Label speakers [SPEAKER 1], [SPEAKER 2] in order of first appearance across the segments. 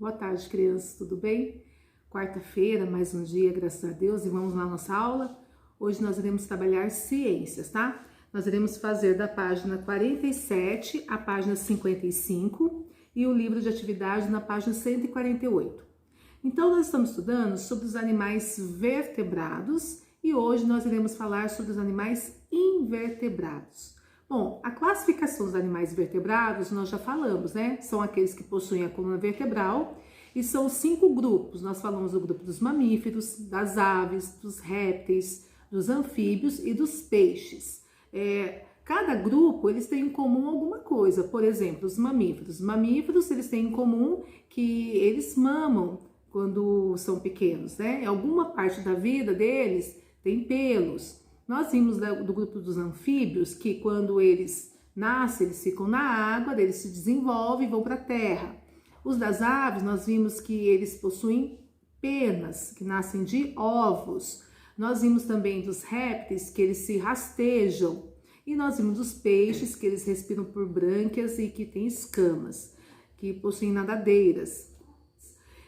[SPEAKER 1] Boa tarde, crianças, tudo bem? Quarta-feira, mais um dia, graças a Deus, e vamos lá na nossa aula. Hoje nós iremos trabalhar ciências, tá? Nós iremos fazer da página 47 à página 55 e o livro de atividade na página 148. Então, nós estamos estudando sobre os animais vertebrados e hoje nós iremos falar sobre os animais invertebrados. Bom, a classificação dos animais vertebrados nós já falamos, né? São aqueles que possuem a coluna vertebral e são 5 grupos. Nós falamos do grupo dos mamíferos, das aves, dos répteis, dos anfíbios e dos peixes. Cada grupo eles têm em comum alguma coisa. Por exemplo, os mamíferos. Os mamíferos eles têm em comum que eles mamam quando são pequenos, né? Alguma parte da vida deles tem pelos. Nós vimos do grupo dos anfíbios que quando eles nascem, eles ficam na água, eles se desenvolvem e vão para a terra. Os das aves, nós vimos que eles possuem penas, que nascem de ovos. Nós vimos também dos répteis, que eles se rastejam. E nós vimos dos peixes, que eles respiram por brânquias e que têm escamas, que possuem nadadeiras.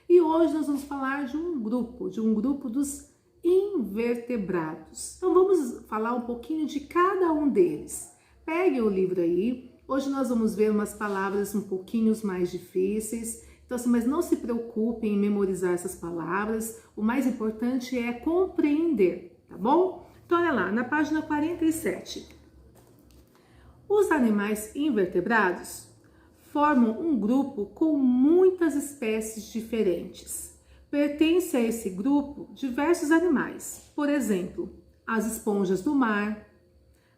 [SPEAKER 1] E hoje nós vamos falar de um grupo dos invertebrados. Então vamos falar um pouquinho de cada um deles. Pegue o livro aí. Hoje nós vamos ver umas palavras um pouquinho mais difíceis. Então, assim, mas não se preocupem em memorizar essas palavras. O mais importante é compreender, tá bom? Então, olha lá, na página 47. Os animais invertebrados formam um grupo com muitas espécies diferentes. Pertence a esse grupo diversos animais, por exemplo, as esponjas do mar,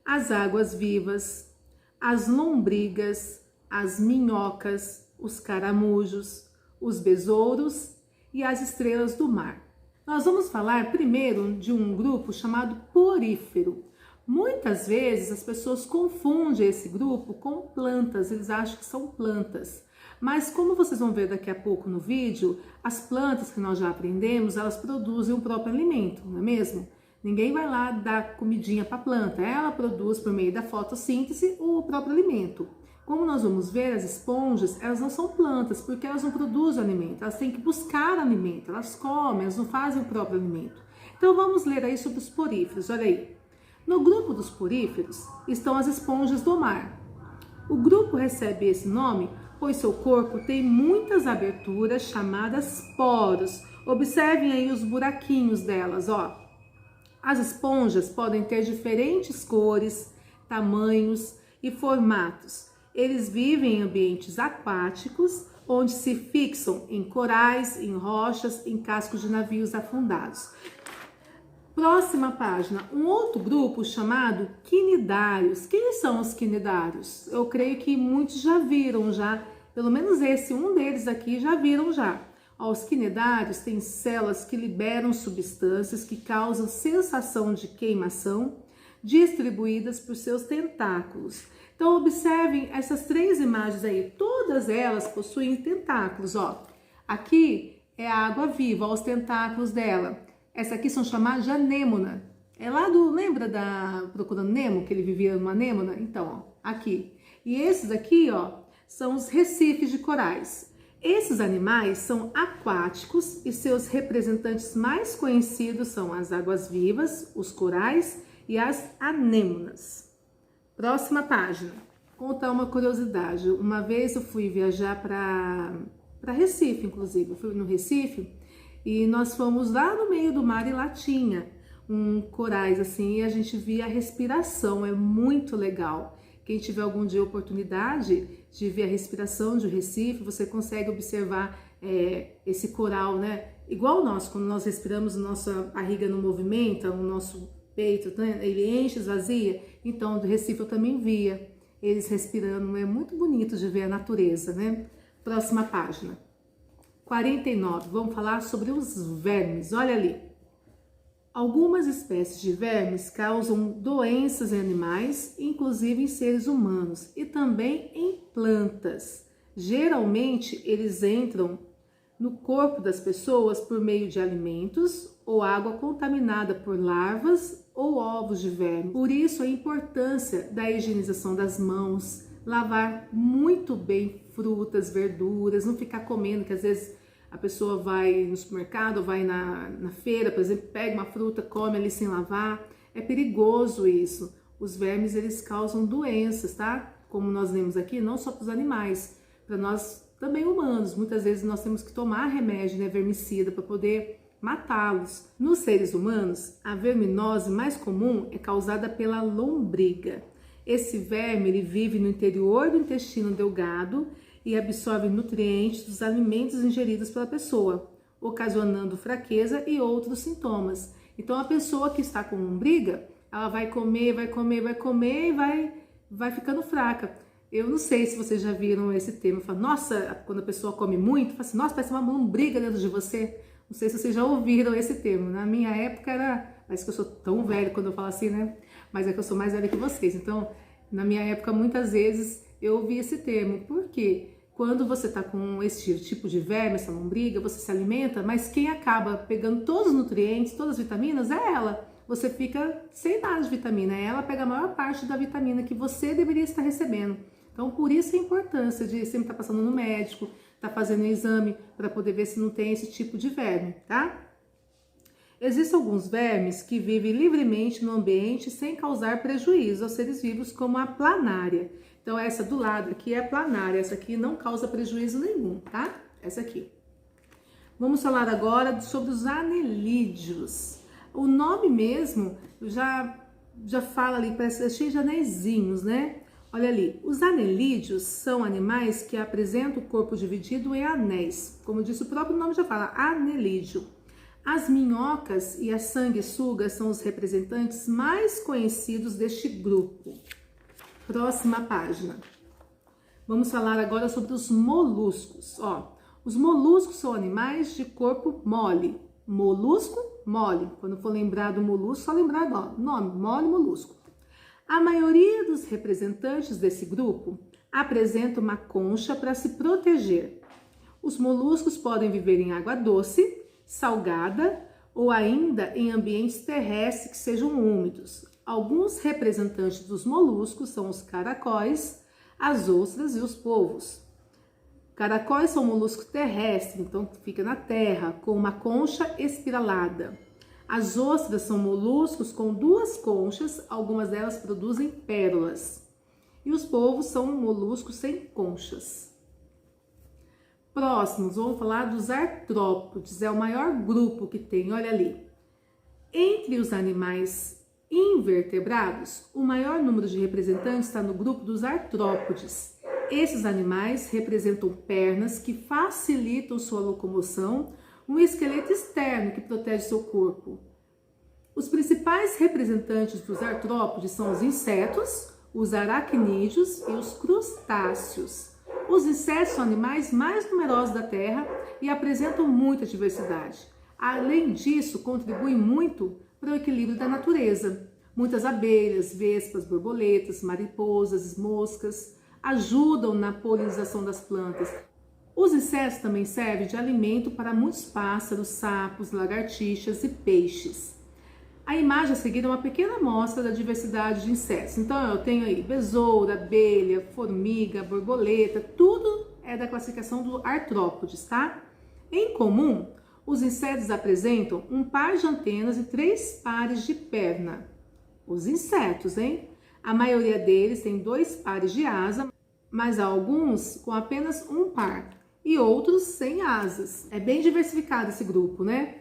[SPEAKER 1] as águas-vivas, as lombrigas, as minhocas, os caramujos, os besouros e as estrelas do mar. Nós vamos falar primeiro de um grupo chamado porífero. Muitas vezes as pessoas confundem esse grupo com plantas, eles acham que são plantas. Mas como vocês vão ver daqui a pouco no vídeo, as plantas que nós já aprendemos, elas produzem o próprio alimento, não é mesmo? Ninguém vai lá dar comidinha para a planta, ela produz por meio da fotossíntese o próprio alimento. Como nós vamos ver, as esponjas, elas não são plantas, porque elas não produzem alimento, elas têm que buscar alimento, elas comem, elas não fazem o próprio alimento. Então vamos ler aí sobre os poríferos, olha aí. No grupo dos poríferos estão as esponjas do mar. O grupo recebe esse nome pois seu corpo tem muitas aberturas chamadas poros. Observem aí os buraquinhos delas, ó. As esponjas podem ter diferentes cores, tamanhos e formatos. Eles vivem em ambientes aquáticos, onde se fixam em corais, em rochas, em cascos de navios afundados. Próxima página, um outro grupo chamado quinidários. Quem são os quinidários? Eu creio que muitos já viram, pelo menos um deles aqui já viram já. Os quinidários têm células que liberam substâncias que causam sensação de queimação, distribuídas por seus tentáculos. Então observem essas 3 imagens aí, todas elas possuem tentáculos, ó. Aqui é a água viva, ó, os tentáculos dela. Essa aqui são chamadas de anêmona. É lá lembra da Procurando Nemo, que ele vivia numa anêmona? Então, ó, aqui. E esses aqui, ó, são os recifes de corais. Esses animais são aquáticos e seus representantes mais conhecidos são as águas-vivas, os corais e as anêmonas. Próxima página. Vou contar uma curiosidade. Uma vez eu fui viajar para Recife, inclusive. Eu fui no Recife e nós fomos lá no meio do mar e lá tinha corais assim e a gente via a respiração, é muito legal. Quem tiver algum dia a oportunidade de ver a respiração de um Recife, você consegue observar esse coral, né? Igual nós, quando nós respiramos, nossa barriga não movimenta, o nosso peito, né? Ele enche, esvazia. Então, do Recife eu também via eles respirando, é muito bonito de ver a natureza, né? Próxima página. 49, vamos falar sobre os vermes, olha ali. Algumas espécies de vermes causam doenças em animais, inclusive em seres humanos, e também em plantas. Geralmente, eles entram no corpo das pessoas por meio de alimentos ou água contaminada por larvas ou ovos de verme. Por isso, a importância da higienização das mãos, lavar muito bem frutas, verduras, não ficar comendo, que às vezes A pessoa vai no supermercado, vai na feira, por exemplo, pega uma fruta, come ali sem lavar. É perigoso isso. Os vermes, eles causam doenças, tá? Como nós vemos aqui, não só para os animais, para nós também humanos. Muitas vezes nós temos que tomar remédio, né, vermicida, para poder matá-los. Nos seres humanos, a verminose mais comum é causada pela lombriga. Esse verme, ele vive no interior do intestino delgado e absorve nutrientes dos alimentos ingeridos pela pessoa, ocasionando fraqueza e outros sintomas. Então, a pessoa que está com lombriga, ela vai comer e vai ficando fraca. Eu não sei se vocês já viram esse termo. Falo, nossa, quando a pessoa come muito, fala assim, nossa, parece uma lombriga dentro de você. Não sei se vocês já ouviram esse termo. Na minha época era... Parece que eu sou tão velha quando eu falo assim, né? Mas é que eu sou mais velha que vocês. Então, na minha época, muitas vezes eu ouvi esse termo. Por quê? Quando você tá com esse tipo de verme, essa lombriga, você se alimenta, mas quem acaba pegando todos os nutrientes, todas as vitaminas, é ela. Você fica sem nada de vitamina. Ela pega a maior parte da vitamina que você deveria estar recebendo. Então, por isso a importância de sempre estar passando no médico, estar fazendo um exame para poder ver se não tem esse tipo de verme, tá? Existem alguns vermes que vivem livremente no ambiente sem causar prejuízo aos seres vivos, como a planária. Então, essa do lado aqui é a planária, essa aqui não causa prejuízo nenhum, tá? Essa aqui. Vamos falar agora sobre os anelídeos. O nome mesmo já fala ali, parece cheio de anéisinhos, né? Olha ali, os anelídeos são animais que apresentam o corpo dividido em anéis. Como disse o próprio nome já fala, anelídeo. As minhocas e as sanguessugas são os representantes mais conhecidos deste grupo. Próxima página. Vamos falar agora sobre os moluscos. Ó, os moluscos são animais de corpo mole. Molusco, mole. Quando for lembrar do molusco, só lembrar do nome, mole, molusco. A maioria dos representantes desse grupo apresenta uma concha para se proteger. Os moluscos podem viver em água doce, salgada ou ainda em ambientes terrestres que sejam úmidos. Alguns representantes dos moluscos são os caracóis, as ostras e os polvos. Caracóis são moluscos terrestres, então fica na terra, com uma concha espiralada. As ostras são moluscos com duas conchas, algumas delas produzem pérolas. E os polvos são moluscos sem conchas. Próximos, vamos falar dos artrópodes, é o maior grupo que tem, olha ali. Entre os animais invertebrados, o maior número de representantes está no grupo dos artrópodes. Esses animais representam pernas que facilitam sua locomoção, um esqueleto externo que protege seu corpo. Os principais representantes dos artrópodes são os insetos, os aracnídeos e os crustáceos. Os insetos são animais mais numerosos da Terra e apresentam muita diversidade. Além disso, contribuem muito para o equilíbrio da natureza. Muitas abelhas, vespas, borboletas, mariposas, moscas ajudam na polinização das plantas. Os insetos também servem de alimento para muitos pássaros, sapos, lagartixas e peixes. A imagem a seguir é uma pequena amostra da diversidade de insetos. Então eu tenho aí besoura, abelha, formiga, borboleta, tudo é da classificação do artrópodes, tá? Em comum, os insetos apresentam um par de antenas e 3 pares de perna. Os insetos, hein? A maioria deles tem 2 pares de asa, mas há alguns com apenas um par e outros sem asas. É bem diversificado esse grupo, né?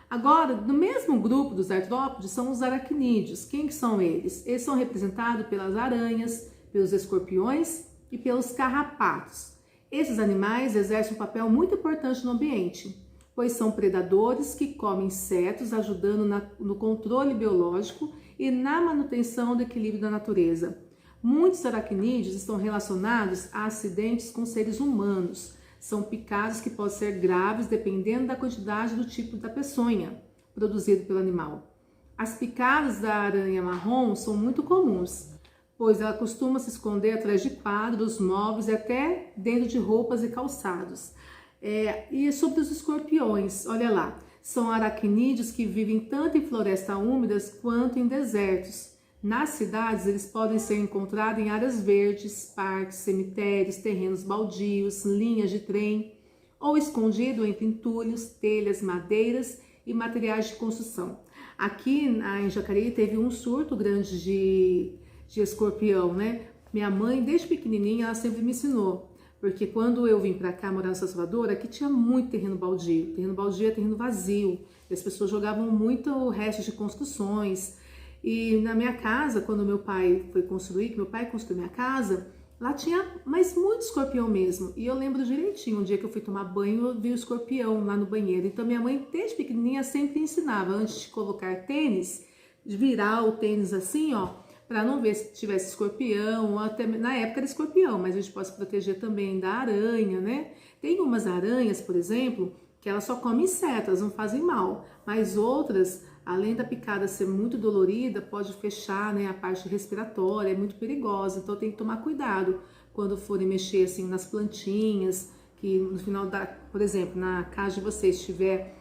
[SPEAKER 1] Agora, no mesmo grupo dos artrópodes são os aracnídeos. Quem que são eles? Eles são representados pelas aranhas, pelos escorpiões e pelos carrapatos. Esses animais exercem um papel muito importante no ambiente, pois são predadores que comem insetos, ajudando no controle biológico e na manutenção do equilíbrio da natureza. Muitos aracnídeos estão relacionados a acidentes com seres humanos. São picados que podem ser graves dependendo da quantidade do tipo da peçonha produzido pelo animal. As picadas da aranha marrom são muito comuns, pois ela costuma se esconder atrás de quadros, móveis e até dentro de roupas e calçados. E sobre os escorpiões, olha lá, são aracnídeos que vivem tanto em florestas úmidas quanto em desertos. Nas cidades, eles podem ser encontrados em áreas verdes, parques, cemitérios, terrenos baldios, linhas de trem ou escondido entre entulhos, telhas, madeiras e materiais de construção. Aqui em Jacareí teve um surto grande de escorpião, né? Minha mãe, desde pequenininha, ela sempre me ensinou. Porque quando eu vim para cá morar em São Salvador, aqui tinha muito terreno baldio. Terreno baldio é terreno vazio. E as pessoas jogavam muito restos de construções. E na minha casa, quando meu pai foi construir, que meu pai construiu minha casa, lá tinha, mas muito escorpião mesmo. E eu lembro direitinho, um dia que eu fui tomar banho, eu vi o escorpião lá no banheiro. Então minha mãe, desde pequenininha, sempre ensinava, antes de colocar tênis, virar o tênis assim, ó, para não ver se tivesse escorpião, ou até na época era escorpião, mas a gente pode se proteger também da aranha, né? Tem umas aranhas, por exemplo, que elas só comem insetos, não fazem mal, mas outras, além da picada ser muito dolorida, pode fechar, né, a parte respiratória, é muito perigosa, então tem que tomar cuidado quando forem mexer assim nas plantinhas, que no final da, por exemplo, na casa de vocês tiver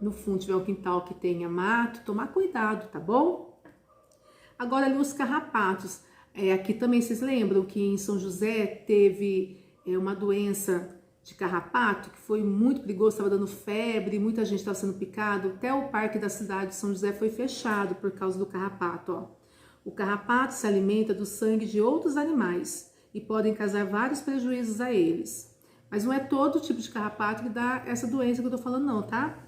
[SPEAKER 1] no fundo tiver um quintal que tenha mato, tomar cuidado, tá bom? Agora ali os carrapatos, aqui também vocês lembram que em São José teve uma doença de carrapato que foi muito perigoso, estava dando febre, muita gente estava sendo picado, até o parque da cidade de São José foi fechado por causa do carrapato, ó. O carrapato se alimenta do sangue de outros animais e podem causar vários prejuízos a eles. Mas não é todo tipo de carrapato que dá essa doença que eu tô falando não, tá?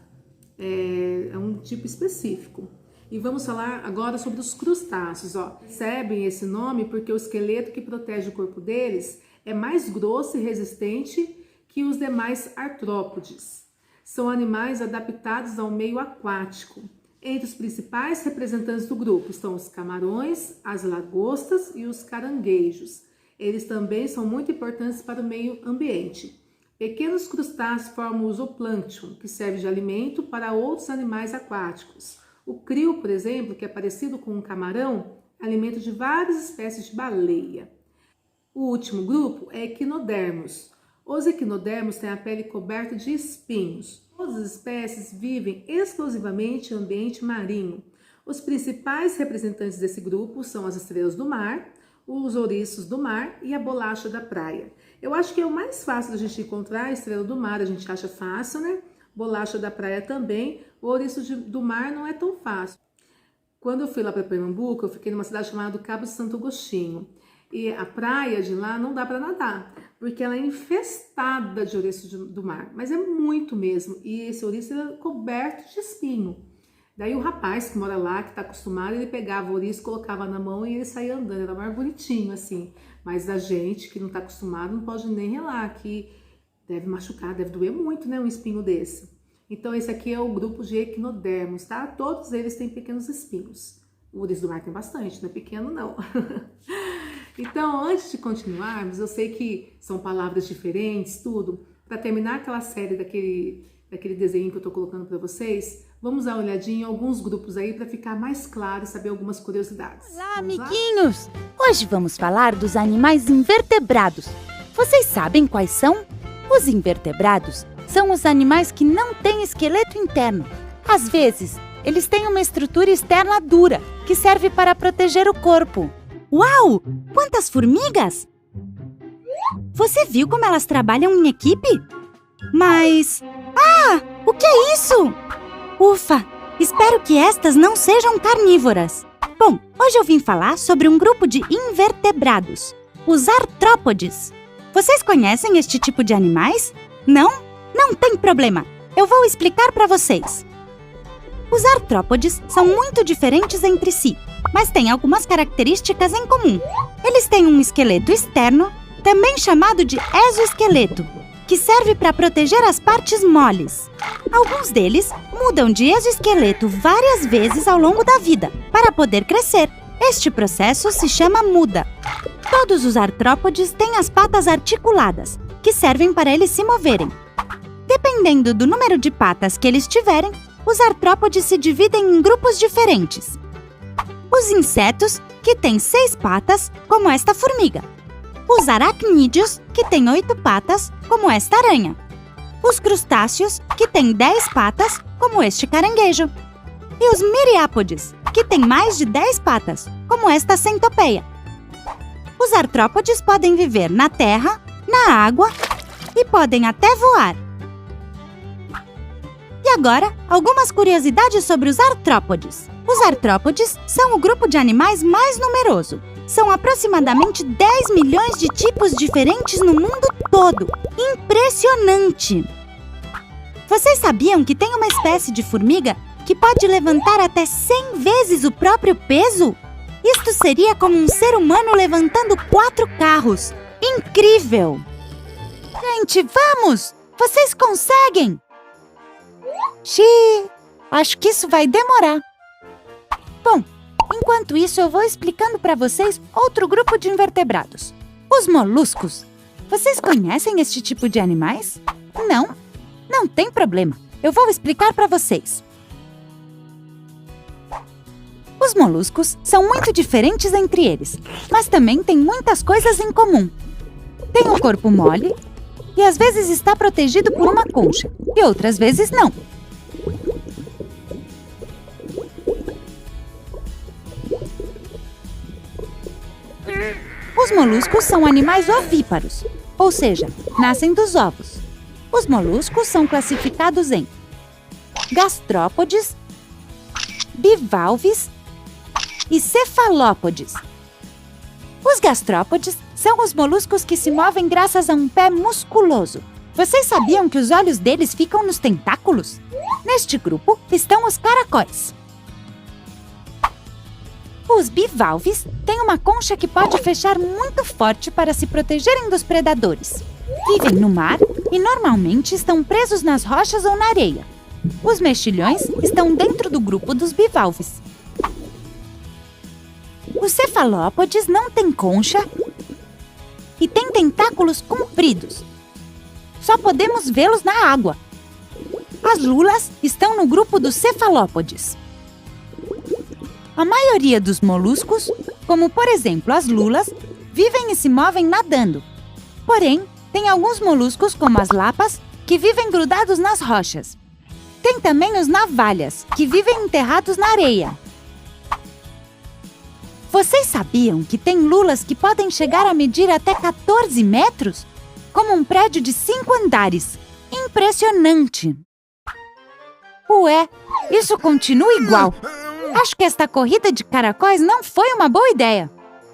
[SPEAKER 1] É um tipo específico. E vamos falar agora sobre os crustáceos, ó. Recebem esse nome porque o esqueleto que protege o corpo deles é mais grosso e resistente que os demais artrópodes. São animais adaptados ao meio aquático. Entre os principais representantes do grupo estão os camarões, as lagostas e os caranguejos. Eles também são muito importantes para o meio ambiente. Pequenos crustáceos formam o zooplâncton, que serve de alimento para outros animais aquáticos. O crio, por exemplo, que é parecido com um camarão, é alimento de várias espécies de baleia. O último grupo é equinodermos. Os equinodermos têm a pele coberta de espinhos. Todas as espécies vivem exclusivamente em ambiente marinho. Os principais representantes desse grupo são as estrelas do mar, os ouriços do mar e a bolacha da praia. Eu acho que é o mais fácil da gente encontrar a estrela do mar, a gente acha fácil, né? Bolacha da praia também. O ouriço do mar não é tão fácil. Quando eu fui lá para Pernambuco, eu fiquei numa cidade chamada Cabo de Santo Agostinho. E a praia de lá não dá para nadar, porque ela é infestada de ouriço do mar. Mas é muito mesmo. E esse ouriço é coberto de espinho. Daí o rapaz que mora lá, que está acostumado, ele pegava o ouriço, colocava na mão e ele saía andando. Era mais bonitinho assim. Mas a gente que não está acostumado não pode nem relar, que deve machucar, deve doer muito, né, um espinho desse. Então esse aqui é o grupo de equinodermos, tá? Todos eles têm pequenos espinhos. O ouriço do mar tem bastante, não é pequeno não. Então, antes de continuarmos, eu sei que são palavras diferentes, tudo. Para terminar aquela série daquele desenho que eu tô colocando para vocês, vamos dar uma olhadinha em alguns grupos aí para ficar mais claro e saber algumas curiosidades.
[SPEAKER 2] Olá, amiguinhos! Hoje vamos falar dos animais invertebrados. Vocês sabem quais são? Os invertebrados são os animais que não têm esqueleto interno. Às vezes, eles têm uma estrutura externa dura, que serve para proteger o corpo. Uau! Quantas formigas! Você viu como elas trabalham em equipe? Mas... Ah! O que é isso? Ufa! Espero que estas não sejam carnívoras. Bom, hoje eu vim falar sobre um grupo de invertebrados, os artrópodes. Vocês conhecem este tipo de animais? Não? Não tem problema. Eu vou explicar para vocês. Os artrópodes são muito diferentes entre si, mas têm algumas características em comum. Eles têm um esqueleto externo, também chamado de exoesqueleto, que serve para proteger as partes moles. Alguns deles mudam de exoesqueleto várias vezes ao longo da vida, para poder crescer. Este processo se chama muda. Todos os artrópodes têm as patas articuladas, que servem para eles se moverem. Dependendo do número de patas que eles tiverem, os artrópodes se dividem em grupos diferentes. Os insetos, que têm 6 patas, como esta formiga. Os aracnídeos, que têm 8 patas, como esta aranha. Os crustáceos, que têm 10 patas, como este caranguejo. E os miriápodes, que têm mais de 10 patas, como esta centopeia. Os artrópodes podem viver na terra, na água e podem até voar. E agora, algumas curiosidades sobre os artrópodes. Os artrópodes são o grupo de animais mais numeroso. São aproximadamente 10 milhões de tipos diferentes no mundo todo. Impressionante! Vocês sabiam que tem uma espécie de formiga que pode levantar até 100 vezes o próprio peso? Isto seria como um ser humano levantando 4 carros. Incrível! Gente, vamos! Vocês conseguem! Xiii, acho que isso vai demorar. Bom, enquanto isso eu vou explicando para vocês outro grupo de invertebrados. Os moluscos. Vocês conhecem este tipo de animais? Não? Não tem problema. Eu vou explicar para vocês. Os moluscos são muito diferentes entre eles, mas também têm muitas coisas em comum. Tem um corpo mole e às vezes está protegido por uma concha, e outras vezes não. Os moluscos são animais ovíparos, ou seja, nascem dos ovos. Os moluscos são classificados em gastrópodes, bivalves e cefalópodes. Os gastrópodes são os moluscos que se movem graças a um pé musculoso. Vocês sabiam que os olhos deles ficam nos tentáculos? Neste grupo estão os caracóis. Os bivalves têm uma concha que pode fechar muito forte para se protegerem dos predadores. Vivem no mar e normalmente estão presos nas rochas ou na areia. Os mexilhões estão dentro do grupo dos bivalves. Os cefalópodes não têm concha e têm tentáculos compridos. Só podemos vê-los na água. As lulas estão no grupo dos cefalópodes. A maioria dos moluscos, como por exemplo as lulas, vivem e se movem nadando. Porém, tem alguns moluscos, como as lapas, que vivem grudados nas rochas. Tem também os navalhas, que vivem enterrados na areia. Vocês sabiam que tem lulas que podem chegar a medir até 14 metros? Como um prédio de 5 andares. Impressionante! Ué, isso continua igual. Acho que esta corrida de caracóis não foi uma boa ideia.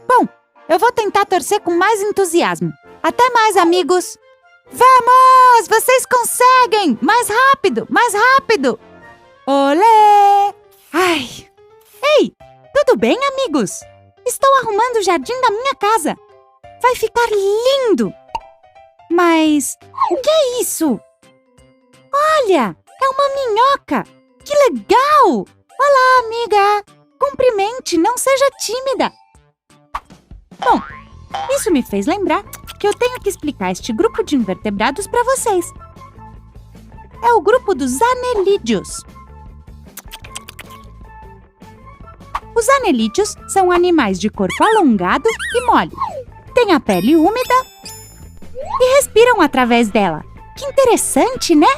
[SPEAKER 2] Bom, eu vou tentar torcer com mais entusiasmo. Até mais, amigos! Vamos! Vocês conseguem! Mais rápido! Mais rápido! Olé! Ai! Ei! Tudo bem, amigos? Estou arrumando o jardim da minha casa. Vai ficar lindo! Mas o que é isso? Olha! É uma minhoca! Que legal! Olá, amiga! Cumprimente, não seja tímida! Bom, isso me fez lembrar que eu tenho que explicar este grupo de invertebrados para vocês. É o grupo dos anelídeos. Os anelídeos são animais de corpo alongado e mole. Têm a pele úmida e respiram através dela. Que interessante, né?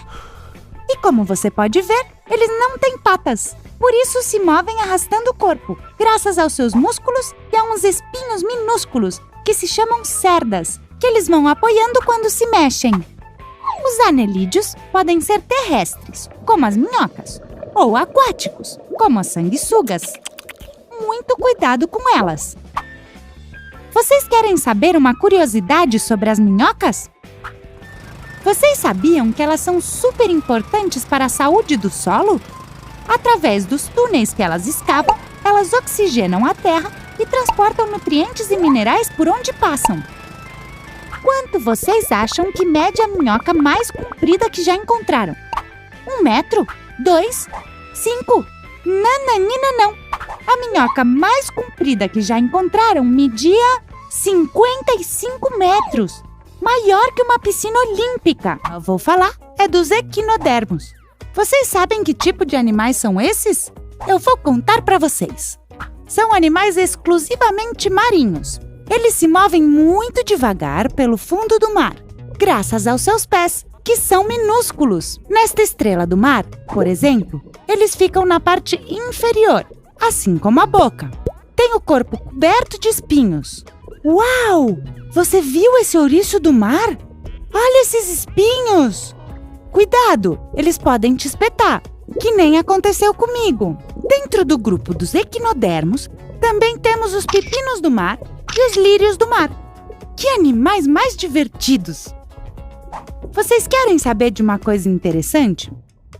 [SPEAKER 2] E como você pode ver, eles não têm patas. Por isso se movem arrastando o corpo, graças aos seus músculos e a uns espinhos minúsculos, que se chamam cerdas, que eles vão apoiando quando se mexem. Os anelídeos podem ser terrestres, como as minhocas, ou aquáticos, como as sanguessugas. Muito cuidado com elas. Vocês querem saber uma curiosidade sobre as minhocas? Vocês sabiam que elas são super importantes para a saúde do solo? Através dos túneis que elas escavam, elas oxigenam a terra e transportam nutrientes e minerais por onde passam. Quanto vocês acham que mede a minhoca mais comprida que já encontraram? 1 metro? 2? 5? Nananina não! A minhoca mais comprida que já encontraram media 55 metros! Maior que uma piscina olímpica! Eu vou falar, é dos equinodermos. Vocês sabem que tipo de animais são esses? Eu vou contar para vocês. São animais exclusivamente marinhos. Eles se movem muito devagar pelo fundo do mar, graças aos seus pés, que são minúsculos. Nesta estrela do mar, por exemplo, eles ficam na parte inferior, assim como a boca. Tem o corpo coberto de espinhos. Uau! Você viu esse ouriço do mar? Olha esses espinhos! Cuidado, eles podem te espetar, que nem aconteceu comigo. Dentro do grupo dos equinodermos, também temos os pepinos do mar e os lírios do mar. Que animais mais divertidos! Vocês querem saber de uma coisa interessante?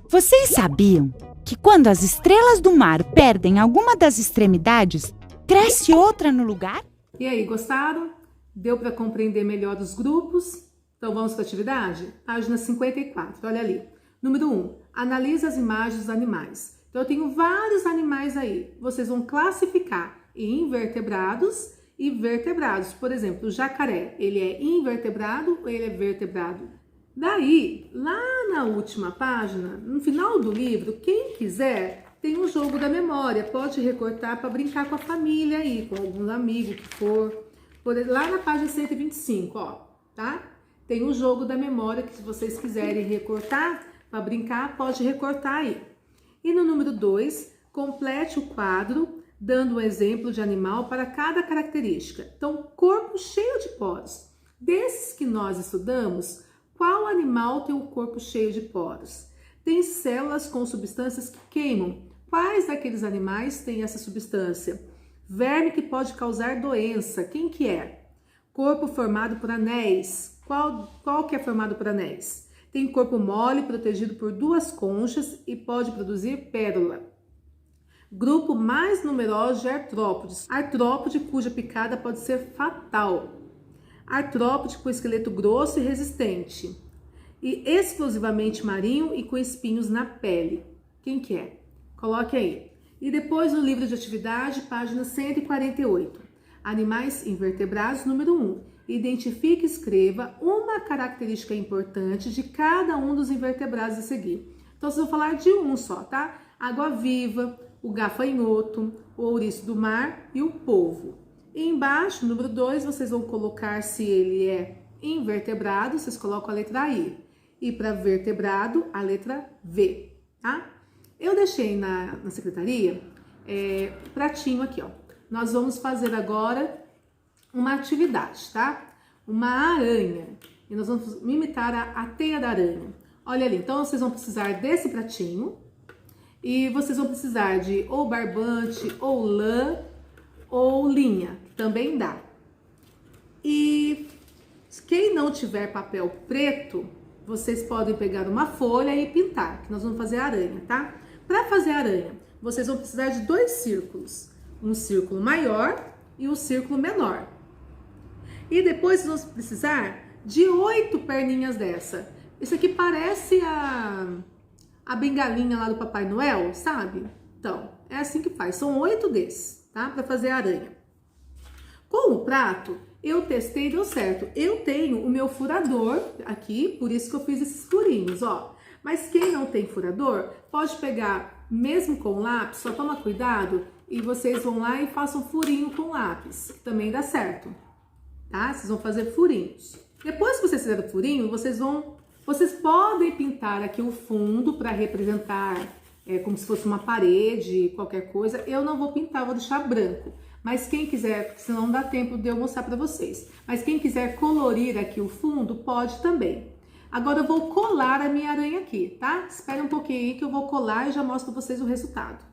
[SPEAKER 2] Vocês sabiam que quando as estrelas do mar perdem alguma das extremidades, cresce outra no lugar?
[SPEAKER 1] E aí, gostaram? Deu para compreender melhor os grupos? Então vamos para a atividade? Página 54, olha ali. Número 1, analisa as imagens dos animais. Então eu tenho vários animais aí. Vocês vão classificar em invertebrados e vertebrados. Por exemplo, o jacaré, ele é invertebrado ou ele é vertebrado? Daí, lá na última página, no final do livro, quem quiser, tem um jogo da memória. Pode recortar para brincar com a família aí, com algum amigo que for. Lá na página 125, ó, tá? Tem um jogo da memória que se vocês quiserem recortar para brincar, pode recortar aí. E no número 2, complete o quadro dando um exemplo de animal para cada característica. Então, corpo cheio de poros. Desses que nós estudamos, qual animal tem o corpo cheio de poros? Tem células com substâncias que queimam. Quais daqueles animais têm essa substância? Verme que pode causar doença. Quem que é? Corpo formado por anéis. Qual que é formado por anéis? Tem corpo mole protegido por 2 conchas e pode produzir pérola. Grupo mais numeroso de artrópodes. Artrópode cuja picada pode ser fatal. Artrópode com esqueleto grosso e resistente. E exclusivamente marinho e com espinhos na pele. Quem que é? Coloque aí. E depois no livro de atividade, página 148. Animais invertebrados, número 1. Identifique e escreva uma característica importante de cada um dos invertebrados a seguir. Então, vocês vão falar de um só, tá? Água-viva, o gafanhoto, o ouriço do mar e o polvo. E embaixo, número 2, vocês vão colocar se ele é invertebrado, vocês colocam a letra I. E para vertebrado, a letra V, tá? Eu deixei na secretaria pratinho aqui, ó. Nós vamos fazer agora uma atividade, tá? Uma aranha. E nós vamos imitar a teia da aranha. Olha ali, então vocês vão precisar desse pratinho. E vocês vão precisar de ou barbante, ou lã, ou linha. Também dá. E quem não tiver papel preto, vocês podem pegar uma folha e pintar, que nós vamos fazer a aranha, tá? Para fazer a aranha, vocês vão precisar de 2 círculos. Um círculo maior e um círculo menor. E depois vocês vão precisar de 8 perninhas dessa. Isso aqui parece a bengalinha lá do Papai Noel, sabe? Então, é assim que faz. São 8 desses, tá? Para fazer a aranha. Com o prato, eu testei e deu certo. Eu tenho o meu furador aqui, por isso que eu fiz esses furinhos, ó. Mas quem não tem furador, pode pegar mesmo com lápis, só toma cuidado e vocês vão lá e façam furinho com lápis, que também dá certo, tá? Vocês vão fazer furinhos. Depois que vocês fizerem o furinho, vocês podem pintar aqui o fundo para representar como se fosse uma parede, qualquer coisa. Eu não vou pintar, vou deixar branco. Mas quem quiser, senão não dá tempo de eu mostrar para vocês. Mas quem quiser colorir aqui o fundo, pode também. Agora eu vou colar a minha aranha aqui, tá? Espera um pouquinho aí que eu vou colar e já mostro para vocês o resultado.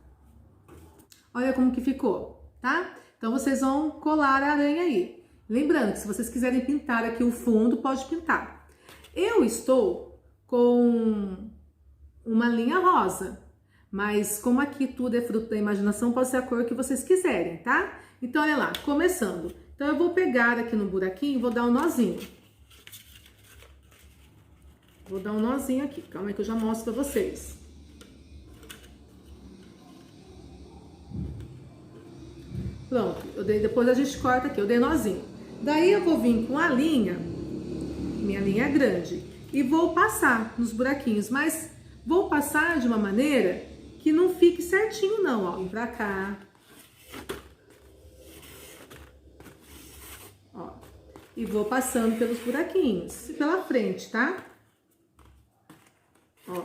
[SPEAKER 1] Olha como que ficou, tá? Então vocês vão colar a aranha aí. Lembrando que se vocês quiserem pintar aqui o fundo, pode pintar. Eu estou com uma linha rosa, mas como aqui tudo é fruto da imaginação, pode ser a cor que vocês quiserem, tá? Então olha lá, começando. Então eu vou pegar aqui no buraquinho e vou dar um nozinho. Vou dar um nozinho aqui, calma aí que eu já mostro pra vocês. Pronto, depois a gente corta aqui, eu dei nozinho. Daí eu vou vir com a linha, minha linha grande, e vou passar nos buraquinhos, mas vou passar de uma maneira que não fique certinho não, ó. Vem pra cá. Ó, e vou passando pelos buraquinhos, pela frente, tá? Ó,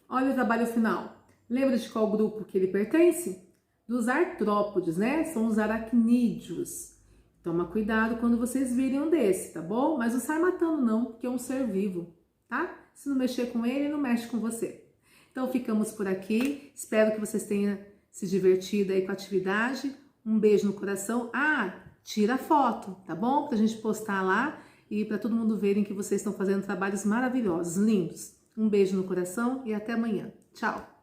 [SPEAKER 1] olha o trabalho final. Lembra de qual grupo que ele pertence? Dos artrópodes, né? São os aracnídeos. Toma cuidado quando vocês virem um desse, tá bom? Mas não sai matando não, porque é um ser vivo, tá? Se não mexer com ele, não mexe com você. Então ficamos por aqui. Espero que vocês tenham se divertido aí com a atividade. Um beijo no coração. Ah, tira foto, tá bom? Pra gente postar lá e para todo mundo verem que vocês estão fazendo trabalhos maravilhosos, lindos. Um beijo no coração e até amanhã. Tchau!